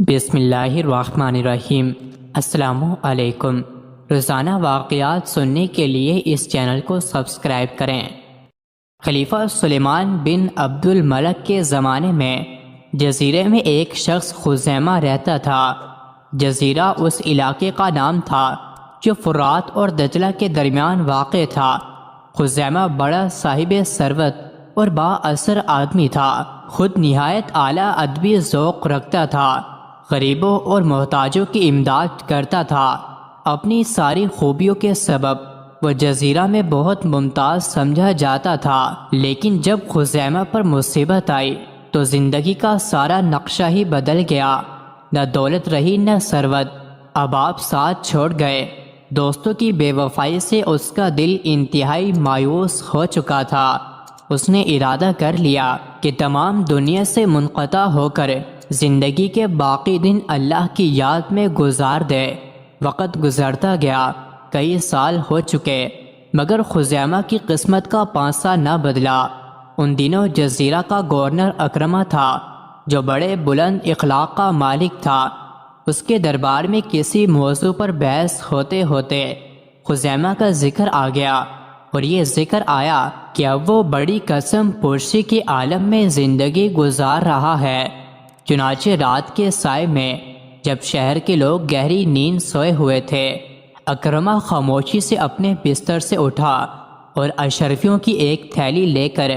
بسم اللہ الرحمن الرحیم۔ السلام علیکم۔ روزانہ واقعات سننے کے لیے اس چینل کو سبسکرائب کریں۔ خلیفہ سلیمان بن عبد الملک کے زمانے میں جزیرے میں ایک شخص خزیمہ رہتا تھا۔ جزیرہ اس علاقے کا نام تھا جو فرات اور دجلہ کے درمیان واقع تھا۔ خزیمہ بڑا صاحب ثروت اور با اثر آدمی تھا، خود نہایت اعلیٰ ادبی ذوق رکھتا تھا، غریبوں اور محتاجوں کی امداد کرتا تھا۔ اپنی ساری خوبیوں کے سبب وہ جزیرہ میں بہت ممتاز سمجھا جاتا تھا، لیکن جب خزیمہ پر مصیبت آئی تو زندگی کا سارا نقشہ ہی بدل گیا۔ نہ دولت رہی نہ ثروت، اب آپ ساتھ چھوڑ گئے۔ دوستوں کی بے وفائی سے اس کا دل انتہائی مایوس ہو چکا تھا۔ اس نے ارادہ کر لیا کہ تمام دنیا سے منقطع ہو کر زندگی کے باقی دن اللہ کی یاد میں گزار دے۔ وقت گزرتا گیا، کئی سال ہو چکے، مگر خزیمہ کی قسمت کا پانسا نہ بدلا۔ ان دنوں جزیرہ کا گورنر اکرمہ تھا، جو بڑے بلند اخلاق کا مالک تھا۔ اس کے دربار میں کسی موضوع پر بحث ہوتے ہوتے خزیمہ کا ذکر آ گیا، اور یہ ذکر آیا کہ اب وہ بڑی قسم پرسی کے عالم میں زندگی گزار رہا ہے۔ چنانچہ رات کے سائے میں جب شہر کے لوگ گہری نیند سوئے ہوئے تھے، اکرمہ خاموشی سے اپنے بستر سے اٹھا اور اشرفیوں کی ایک تھیلی لے کر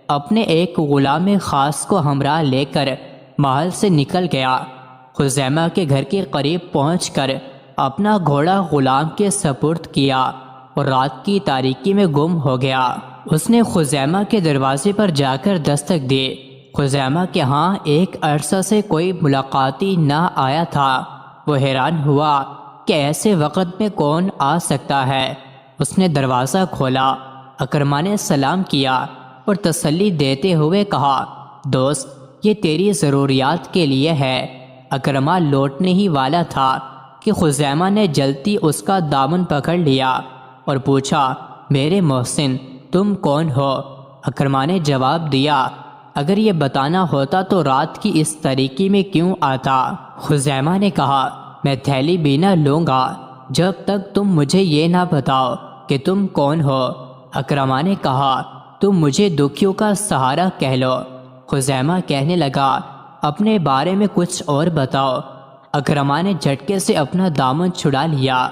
اپنے ایک غلام خاص کو ہمراہ لے کر محل سے نکل گیا۔ خزیمہ کے گھر کے قریب پہنچ کر اپنا گھوڑا غلام کے سپرد کیا اور رات کی تاریکی میں گم ہو گیا۔ اس نے خزیمہ کے دروازے پر جا کر دستک دی۔ خزیمہ کے ہاں ایک عرصہ سے کوئی ملاقاتی نہ آیا تھا۔ وہ حیران ہوا کہ ایسے وقت میں کون آ سکتا ہے۔ اس نے دروازہ کھولا، اکرمہ نے سلام کیا اور تسلی دیتے ہوئے کہا، دوست، یہ تیری ضروریات کے لیے ہے۔ اکرمہ لوٹنے ہی والا تھا کہ خزیمہ نے جلتی اس کا دامن پکڑ لیا اور پوچھا، میرے محسن، تم کون ہو؟ اکرمہ نے جواب دیا، اگر یہ بتانا ہوتا تو رات کی اس تاریکی میں کیوں آتا؟ خزیمہ نے کہا، میں تھیلی بھی نہ لوں گا جب تک تم مجھے یہ نہ بتاؤ کہ تم کون ہو۔ اکرمہ نے کہا، تم مجھے دکھیوں کا سہارا کہہ لو۔ خزیمہ کہنے لگا، اپنے بارے میں کچھ اور بتاؤ۔ اکرمہ نے جھٹکے سے اپنا دامن چھڑا لیا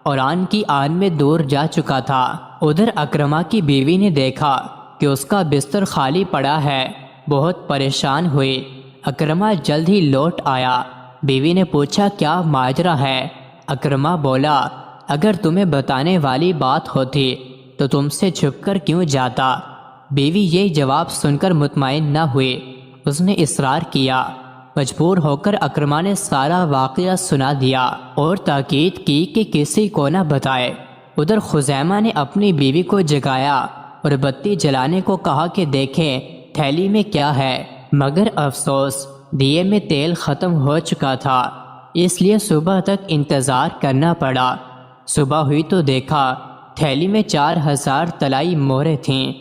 اور آن کی آن میں دور جا چکا تھا۔ ادھر اکرمہ کی بیوی نے دیکھا کہ اس کا بستر خالی پڑا ہے، بہت پریشان ہوئی۔ اکرمہ جلد ہی لوٹ آیا۔ بیوی نے پوچھا، کیا ماجرا ہے؟ اکرمہ بولا، اگر تمہیں بتانے والی بات ہوتی تو تم سے چھپ کر کیوں جاتا؟ بیوی یہ جواب سن کر مطمئن نہ ہوئی۔ اس نے اصرار کیا۔ مجبور ہو کر اکرمہ نے سارا واقعہ سنا دیا اور تاکید کی کہ کسی کو نہ بتائے۔ ادھر خزیمہ نے اپنی بیوی کو جگایا اور بتی جلانے کو کہا کہ دیکھیں تھیلی میں کیا ہے، مگر افسوس دیے میں تیل ختم ہو چکا تھا، اس لیے صبح تک انتظار کرنا پڑا۔ صبح ہوئی تو دیکھا تھیلی میں 4000 طلائی مہریں تھیں۔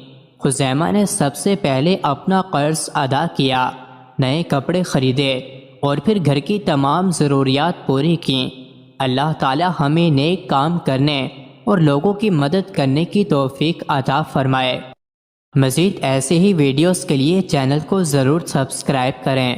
خزیمہ نے سب سے پہلے اپنا قرض ادا کیا، نئے کپڑے خریدے اور پھر گھر کی تمام ضروریات پوری کیں۔ اللہ تعالی ہمیں نیک کام کرنے اور لوگوں کی مدد کرنے کی توفیق عطا فرمائے۔ مزید ایسے ہی ویڈیوز کے لیے چینل کو ضرور سبسکرائب کریں۔